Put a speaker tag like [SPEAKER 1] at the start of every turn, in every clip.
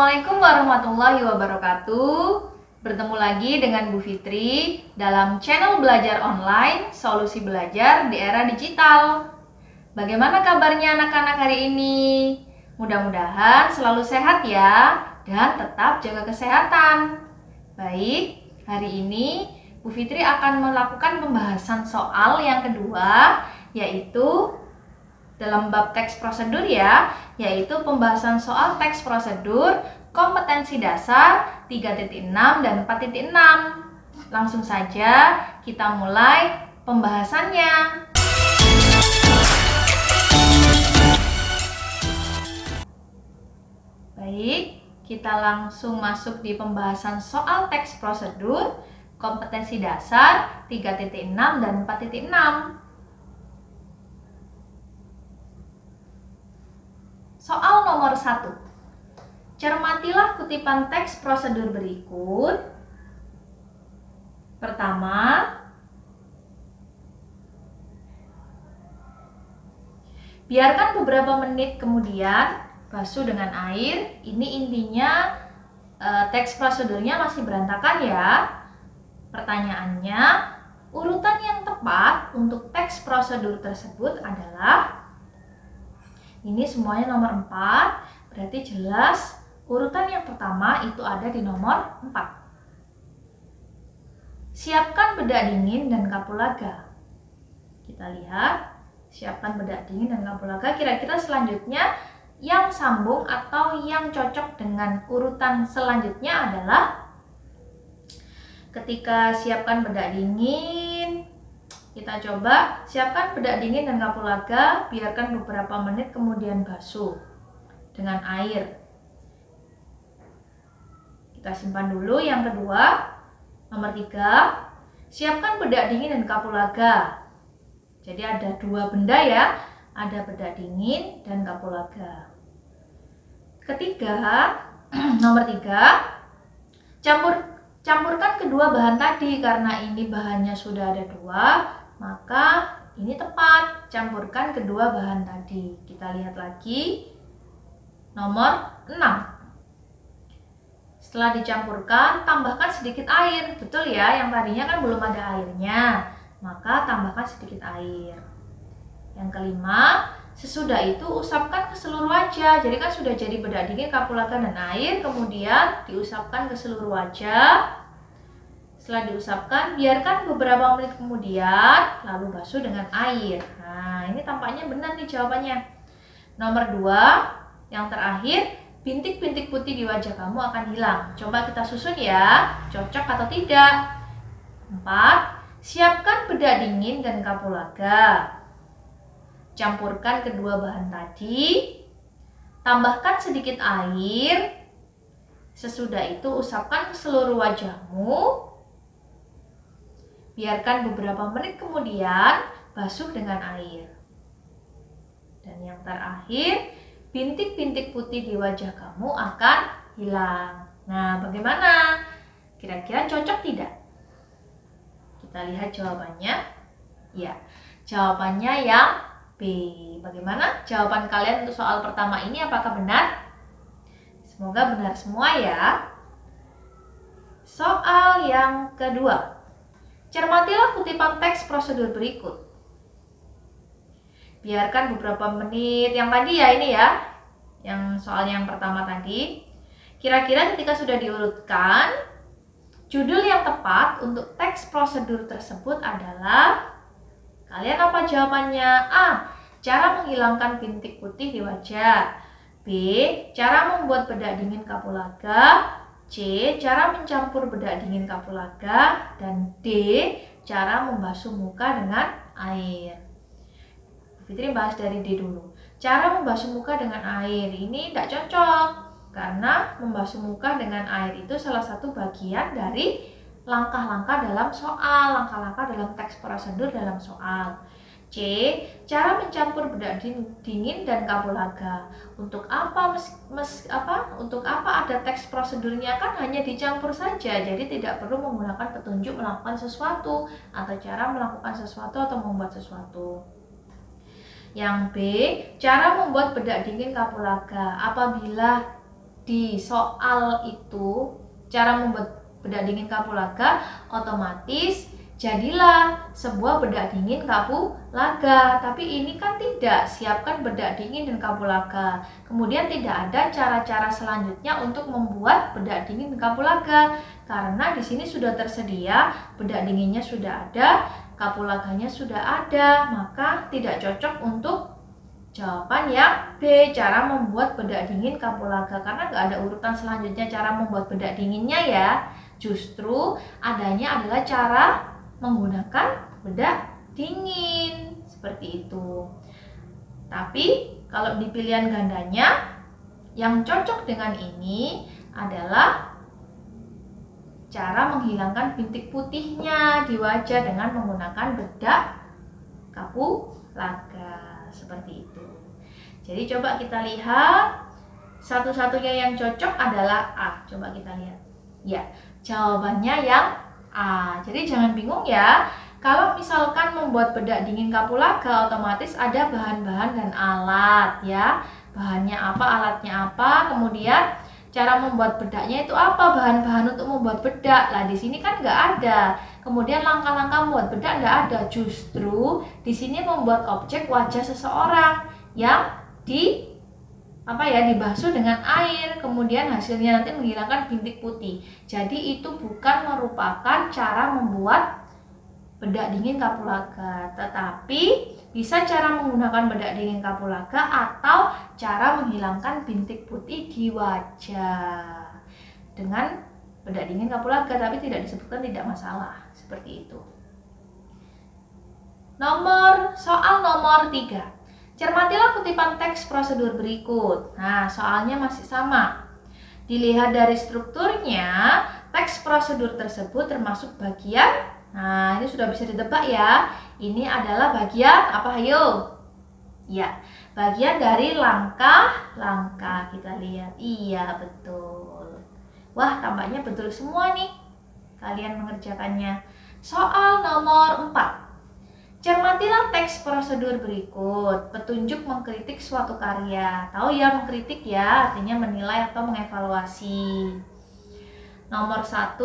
[SPEAKER 1] Assalamualaikum warahmatullahi wabarakatuh. Bertemu lagi dengan Bu Fitri dalam channel belajar online Solusi Belajar di Era Digital. Bagaimana kabarnya anak-anak hari ini? Mudah-mudahan selalu sehat ya dan tetap jaga kesehatan. Baik, hari ini Bu Fitri akan melakukan pembahasan soal yang kedua, yaitu dalam bab teks prosedur ya, yaitu pembahasan soal teks prosedur kompetensi dasar 3.6 dan 4.6. Langsung saja kita mulai pembahasannya. Baik, kita langsung masuk di pembahasan soal teks prosedur kompetensi dasar 3.6 dan 4.6. Soal nomor 1. Cermatilah kutipan teks prosedur berikut. Pertama, biarkan beberapa menit kemudian basuh dengan air. Ini intinya teks prosedurnya masih berantakan ya. Pertanyaannya, urutan yang tepat untuk teks prosedur tersebut adalah ini semuanya nomor 4, berarti jelas urutan yang pertama itu ada di nomor 4. Siapkan bedak dingin dan kapulaga. Kita lihat, siapkan bedak dingin dan kapulaga. Kira-kira selanjutnya yang sambung atau yang cocok dengan urutan selanjutnya adalah ketika siapkan bedak dingin, kita coba siapkan bedak dingin dan kapulaga, biarkan beberapa menit kemudian basuh dengan air. Kita simpan dulu. Yang kedua, nomor 3, siapkan bedak dingin dan kapulaga. Jadi ada dua benda ya, ada bedak dingin dan kapulaga. Ketiga, nomor 3, campurkan kedua bahan tadi. Karena ini bahannya sudah ada 2, maka ini tepat, campurkan kedua bahan tadi. Kita lihat lagi nomor 6. Setelah dicampurkan, tambahkan sedikit air. Betul ya, yang tadinya kan belum ada airnya, maka tambahkan sedikit air. Yang kelima, sesudah itu usapkan ke seluruh wajah. Jadi kan sudah jadi bedak dingin, kapulaga dan air, kemudian diusapkan ke seluruh wajah. Setelah diusapkan, biarkan beberapa menit kemudian, lalu basuh dengan air. Nah, ini tampaknya benar nih jawabannya. Nomor 2, yang terakhir, bintik-bintik putih di wajah kamu akan hilang. Coba kita susun ya, cocok atau tidak. 4, siapkan bedak dingin dan kapulaga. Campurkan kedua bahan tadi, tambahkan sedikit air. Sesudah itu usapkan ke seluruh wajahmu. Biarkan beberapa menit kemudian basuh dengan air. Dan yang terakhir, bintik-bintik putih di wajah kamu akan hilang. Nah, bagaimana? Kira-kira cocok tidak? Kita lihat jawabannya. Ya, jawabannya yang B. Bagaimana jawaban kalian untuk soal pertama ini? Apakah benar? Semoga benar semua ya. Soal yang kedua. Cermatilah kutipan teks prosedur berikut. Biarkan beberapa menit, yang tadi ya ini ya, yang soal yang pertama tadi. Kira-kira ketika sudah diurutkan, judul yang tepat untuk teks prosedur tersebut adalah, kalian apa jawabannya? A, cara menghilangkan bintik putih di wajah. B, cara membuat bedak dingin kapulaga. C, cara mencampur bedak dingin kapulaga. Dan D, cara membasuh muka dengan air. Fitri bahas dari D dulu. Cara membasuh muka dengan air ini tidak cocok, karena membasuh muka dengan air itu salah satu bagian dari langkah-langkah dalam soal, langkah-langkah dalam teks prosedur dalam soal. C, cara mencampur bedak dingin dan kapulaga. Untuk apa untuk apa ada teks prosedurnya? Kan hanya dicampur saja, jadi tidak perlu menggunakan petunjuk melakukan sesuatu atau cara melakukan sesuatu atau membuat sesuatu. Yang B, cara membuat bedak dingin kapulaga. Apabila di soal itu, cara membuat bedak dingin kapulaga, otomatis jadilah sebuah bedak dingin kapulaga. Tapi ini kan tidak, siapkan bedak dingin dan kapulaga. Kemudian tidak ada cara-cara selanjutnya untuk membuat bedak dingin kapulaga karena di sini sudah tersedia, bedak dinginnya sudah ada, kapulaganya sudah ada, maka tidak cocok untuk jawaban yang B, cara membuat bedak dingin kapulaga, karena nggak ada urutan selanjutnya cara membuat bedak dinginnya ya. Justru adanya adalah cara menggunakan bedak dingin seperti itu. Tapi kalau di pilihan gandanya yang cocok dengan ini adalah cara menghilangkan bintik putihnya di wajah dengan menggunakan bedak kapulaga seperti itu. Jadi coba kita lihat, satu-satunya yang cocok adalah A. Coba kita lihat. Ya, jawabannya yang A. Jadi jangan bingung ya. Kalau misalkan membuat bedak dingin kapulaga, otomatis ada bahan-bahan dan alat ya. Bahannya apa, alatnya apa, kemudian cara membuat bedaknya itu apa, bahan-bahan untuk membuat bedak. Lah di sini kan nggak ada. Kemudian langkah-langkah membuat bedak nggak ada. Justru di sini membuat objek wajah seseorang yang dibasuh dengan air, kemudian hasilnya nanti menghilangkan bintik putih. Jadi itu bukan merupakan cara membuat bedak dingin kapulaga, tetapi bisa cara menggunakan bedak dingin kapulaga atau cara menghilangkan bintik putih di wajah dengan bedak dingin kapulaga, tapi tidak disebutkan, tidak masalah, seperti itu. Soal nomor 3. Cermatilah kutipan teks prosedur berikut. Nah, soalnya masih sama. Dilihat dari strukturnya, teks prosedur tersebut termasuk bagian, nah ini sudah bisa ditebak ya. Ini adalah bagian apa, ayo? Ya, bagian dari langkah-langkah. Kita lihat, iya betul. Wah, tampaknya betul semua nih kalian mengerjakannya. Soal nomor 4. Cermatilah teks prosedur berikut. Petunjuk mengkritik suatu karya. Tahu ya, mengkritik ya, artinya menilai atau mengevaluasi. Nomor 1,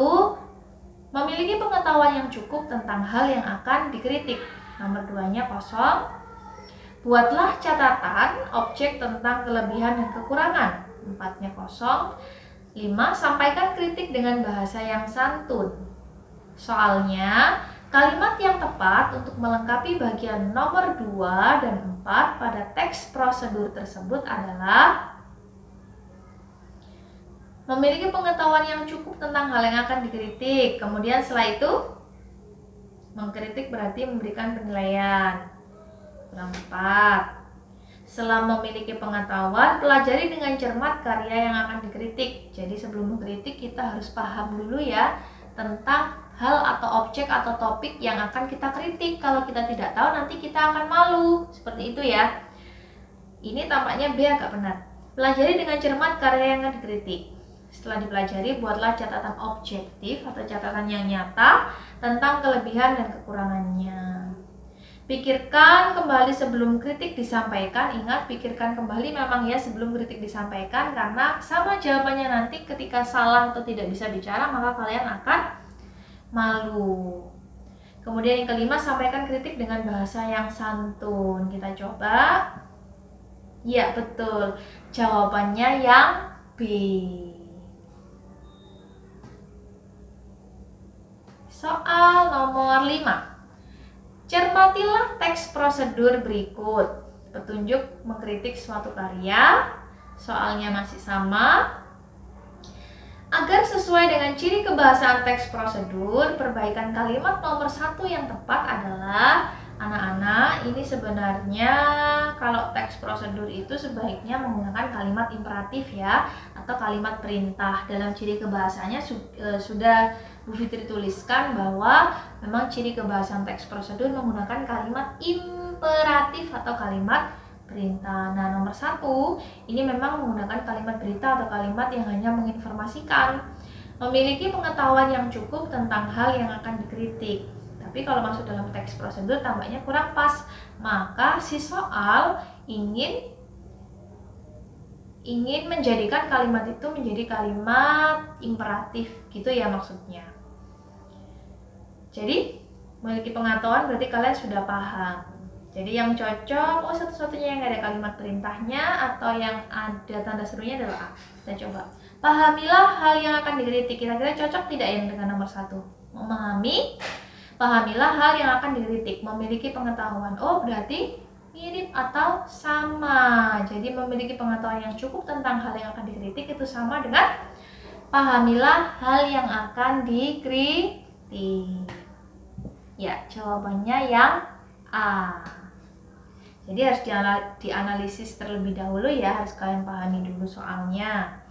[SPEAKER 1] memiliki pengetahuan yang cukup tentang hal yang akan dikritik. Nomor 2-nya kosong. Buatlah catatan objek tentang kelebihan dan kekurangan. 4-nya kosong. 5, sampaikan kritik dengan bahasa yang santun. Soalnya, kalimat yang tepat untuk melengkapi bagian nomor 2 dan 4 pada teks prosedur tersebut adalah memiliki pengetahuan yang cukup tentang hal yang akan dikritik. Kemudian setelah itu, mengkritik berarti memberikan penilaian. Yang 4. Setelah memiliki pengetahuan, pelajari dengan cermat karya yang akan dikritik. Jadi sebelum mengkritik kita harus paham dulu ya tentang hal atau objek atau topik yang akan kita kritik. Kalau kita tidak tahu, nanti kita akan malu. Seperti itu ya. Ini tampaknya B agak benar. Pelajari dengan cermat karya yang akan dikritik. Setelah dipelajari, buatlah catatan objektif atau catatan yang nyata tentang kelebihan dan kekurangannya. Pikirkan kembali sebelum kritik disampaikan. Ingat, pikirkan kembali memang ya sebelum kritik disampaikan, karena sama jawabannya nanti ketika salah atau tidak bisa bicara, maka kalian akan malu. Kemudian yang kelima, sampaikan kritik dengan bahasa yang santun. Kita coba. Ya, betul. Jawabannya yang B. Soal nomor 5. Cermatilah teks prosedur berikut. Petunjuk mengkritik suatu karya. Soalnya masih sama. Agar sesuai dengan ciri kebahasaan teks prosedur, perbaikan kalimat nomor 1 yang tepat adalah, anak-anak, ini sebenarnya kalau teks prosedur itu sebaiknya menggunakan kalimat imperatif ya, atau kalimat perintah. Dalam ciri kebahasaannya sudah Bu Fitri tuliskan bahwa memang ciri kebahasaan teks prosedur menggunakan kalimat imperatif atau kalimat perintah. Nah, nomor 1 ini memang menggunakan kalimat berita atau kalimat yang hanya menginformasikan. Memiliki pengetahuan yang cukup tentang hal yang akan dikritik. Tapi kalau masuk dalam teks prosedur tampaknya kurang pas. Maka si soal ingin ingin menjadikan kalimat itu menjadi kalimat imperatif gitu ya maksudnya. Jadi memiliki pengetahuan berarti kalian sudah paham. Jadi yang cocok, satu-satunya yang ada kalimat perintahnya atau yang ada tanda serunya adalah A. Kita coba. Pahamilah hal yang akan dikritik. Kira-kira cocok tidak yang dengan nomor 1? Memahami, pahamilah hal yang akan dikritik. Memiliki pengetahuan. Oh, berarti mirip atau sama. Jadi memiliki pengetahuan yang cukup tentang hal yang akan dikritik itu sama dengan pahamilah hal yang akan dikritik. Ya, jawabannya yang A. Jadi harus dianalisis terlebih dahulu ya, harus kalian pahami dulu soalnya.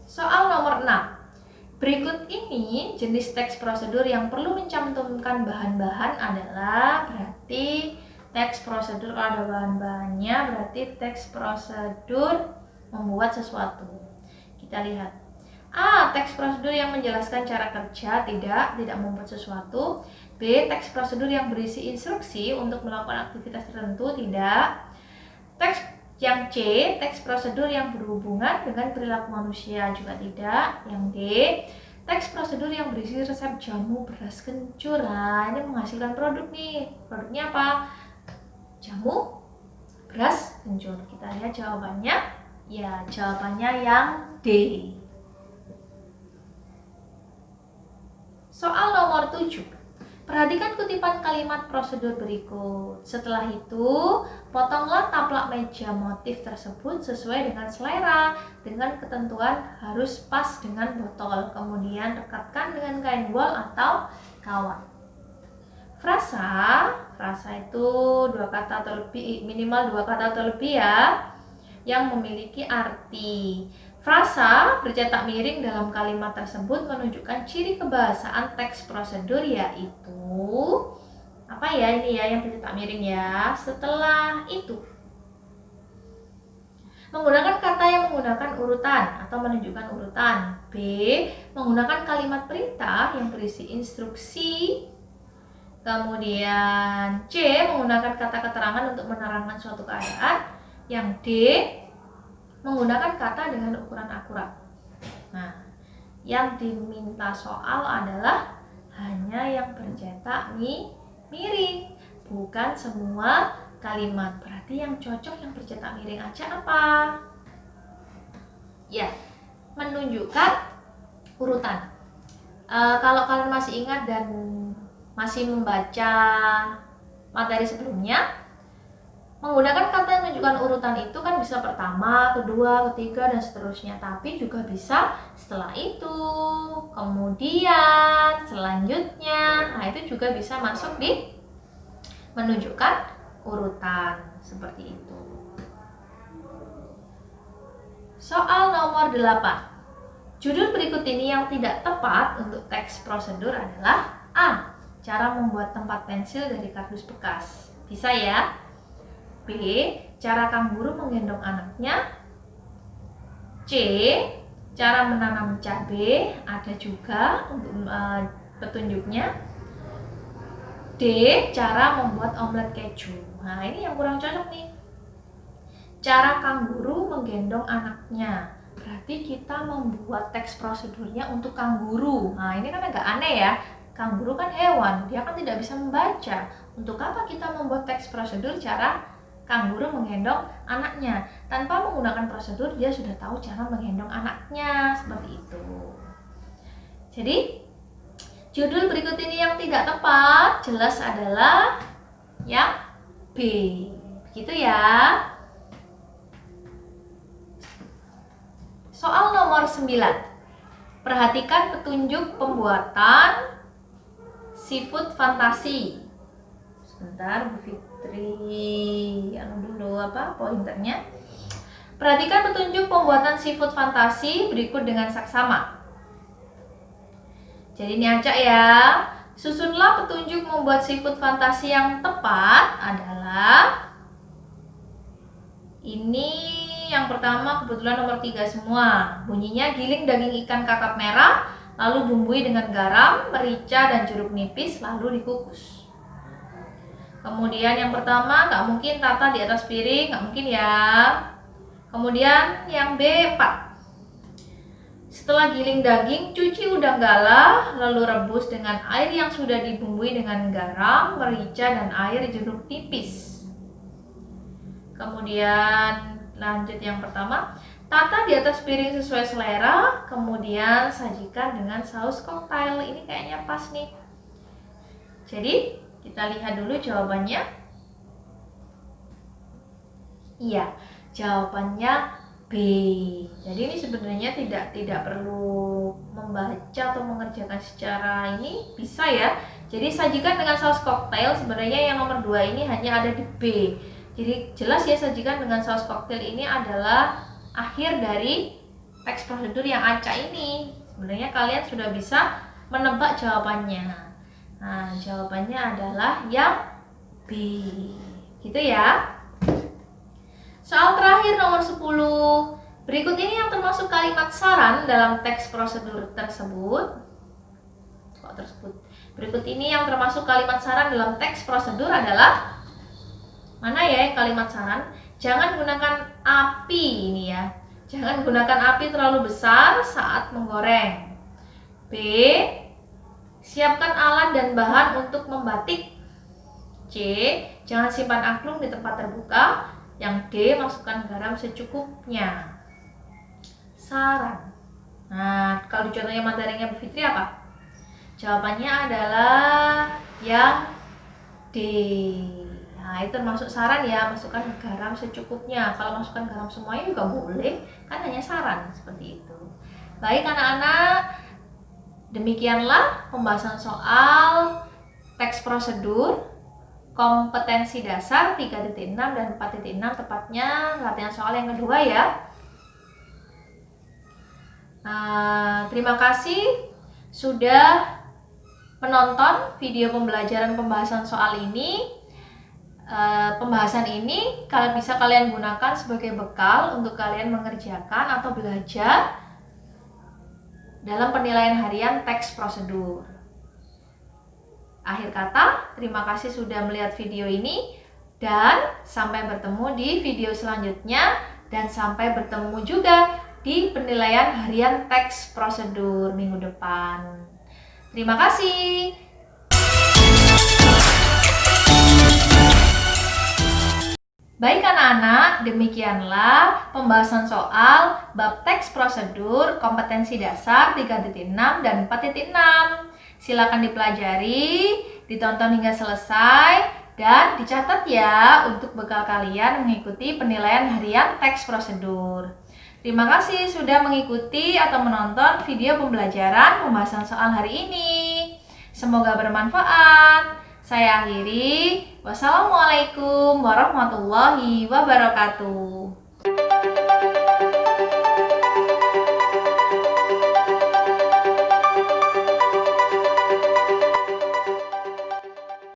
[SPEAKER 1] Soal nomor 6. Berikut ini jenis teks prosedur yang perlu mencantumkan bahan-bahan adalah, berarti teks prosedur kalau ada bahan-bahannya berarti teks prosedur membuat sesuatu. Kita lihat. A. Teks prosedur yang menjelaskan cara kerja, tidak membuat sesuatu. B. Teks prosedur yang berisi instruksi untuk melakukan aktivitas tertentu, tidak. Yang C, teks prosedur yang berhubungan dengan perilaku manusia, juga tidak. Yang D, teks prosedur yang berisi resep jamu beras kencur. Nah, ini menghasilkan produk nih. Produknya apa? Jamu beras kencur. Kita lihat jawabannya. Ya, jawabannya yang D. Soal nomor 7. Perhatikan kutipan kalimat prosedur berikut. Setelah itu, potonglah taplak meja motif tersebut sesuai dengan selera. Dengan ketentuan harus pas dengan botol. Kemudian rekatkan dengan kain wol atau kawat. Frasa itu 2 kata atau lebih, minimal 2 kata atau lebih ya, yang memiliki arti. Frasa bercetak miring dalam kalimat tersebut menunjukkan ciri kebahasaan teks prosedur, yaitu apa ya ini ya yang bercetak miring ya. Setelah itu menggunakan kata yang menggunakan urutan atau menunjukkan urutan. B. Menggunakan kalimat perintah yang berisi instruksi. Kemudian C. Menggunakan kata keterangan untuk menerangkan suatu keadaan. Yang D. Menggunakan kata dengan ukuran akurat. Nah, yang diminta soal adalah hanya yang bercetak miring, bukan semua kalimat. Berarti yang cocok yang bercetak miring aja apa? Ya, menunjukkan urutan. Kalau kalian masih ingat dan masih membaca materi sebelumnya, menggunakan kata yang menunjukkan urutan itu kan bisa pertama, kedua, ketiga, dan seterusnya. Tapi juga bisa setelah itu, kemudian, selanjutnya. Nah, itu juga bisa masuk di menunjukkan urutan. Seperti itu. Soal nomor 8. Judul berikut ini yang tidak tepat untuk teks prosedur adalah A. Cara membuat tempat pensil dari kardus bekas. Bisa ya? B. Cara kanguru menggendong anaknya. C. Cara menanam cabai. Ada juga untuk petunjuknya. D. Cara membuat omelet keju. Nah, ini yang kurang cocok nih. Cara kanguru menggendong anaknya. Berarti kita membuat teks prosedurnya untuk kanguru. Nah, ini kan agak aneh ya. Kanguru kan hewan, dia kan tidak bisa membaca. Untuk apa kita membuat teks prosedur cara kanguru menggendong anaknya? Tanpa menggunakan prosedur, dia sudah tahu cara menggendong anaknya. Seperti itu. Jadi, judul berikut ini yang tidak tepat, jelas adalah yang B. Begitu ya. Soal nomor 9. Perhatikan petunjuk pembuatan seafood fantasi. Sebentar, Bu Fitri, dulu pointernya. Perhatikan petunjuk pembuatan seafood fantasi berikut dengan saksama. Jadi ini acak ya. Susunlah petunjuk membuat seafood fantasi yang tepat adalah ini. Yang pertama kebetulan nomor 3 semua. Bunyinya giling daging ikan kakap merah, lalu bumbui dengan garam, merica, dan jeruk nipis, lalu dikukus. Kemudian yang pertama, nggak mungkin Tata di atas piring, nggak mungkin ya. Kemudian yang B, 4. Setelah giling daging, cuci udang galah, lalu rebus dengan air yang sudah dibumbui dengan garam, merica, dan air jeruk nipis. Kemudian lanjut yang pertama, tata di atas piring sesuai selera, kemudian sajikan dengan saus koktail. Ini kayaknya pas nih. Jadi kita lihat dulu jawabannya. Iya, jawabannya B. Jadi ini sebenarnya tidak perlu membaca atau mengerjakan secara ini, bisa ya. Jadi sajikan dengan saus koktail, sebenarnya yang nomor 2 ini hanya ada di B. Jadi jelas ya, sajikan dengan saus koktail ini adalah akhir dari teks prosedur yang acak ini. Sebenarnya kalian sudah bisa menebak jawabannya. Nah, jawabannya adalah yang B. Gitu ya. Soal terakhir nomor 10. Berikut ini yang termasuk kalimat saran dalam teks prosedur tersebut. Berikut ini yang termasuk kalimat saran dalam teks prosedur adalah, mana ya yang kalimat saran? Jangan gunakan api ini ya. Jangan gunakan api terlalu besar saat menggoreng. B. Siapkan alat dan bahan untuk membatik. C. Jangan simpan angklung di tempat terbuka. Yang D. Masukkan garam secukupnya. Saran. Nah, kalau contohnya materinya Bu Fitri apa? Jawabannya adalah yang D. Nah, itu termasuk saran ya, masukkan garam secukupnya. Kalau masukkan garam semuanya juga boleh, kan hanya saran seperti itu. Baik anak-anak, demikianlah pembahasan soal teks prosedur kompetensi dasar 3.6 dan 4.6, tepatnya latihan soal yang kedua ya. Terima kasih sudah menonton video pembelajaran pembahasan soal ini. Pembahasan ini bisa kalian gunakan sebagai bekal untuk kalian mengerjakan atau belajar dalam penilaian harian teks prosedur. Akhir kata, terima kasih sudah melihat video ini, dan sampai bertemu di video selanjutnya, dan sampai bertemu juga di penilaian harian teks prosedur minggu depan. Terima kasih. Baik anak-anak, demikianlah pembahasan soal bab teks prosedur kompetensi dasar 3.6 dan 4.6. Silakan dipelajari, ditonton hingga selesai, dan dicatat ya untuk bekal kalian mengikuti penilaian harian teks prosedur. Terima kasih sudah mengikuti atau menonton video pembelajaran pembahasan soal hari ini. Semoga bermanfaat. Saya akhiri. Wassalamualaikum warahmatullahi wabarakatuh.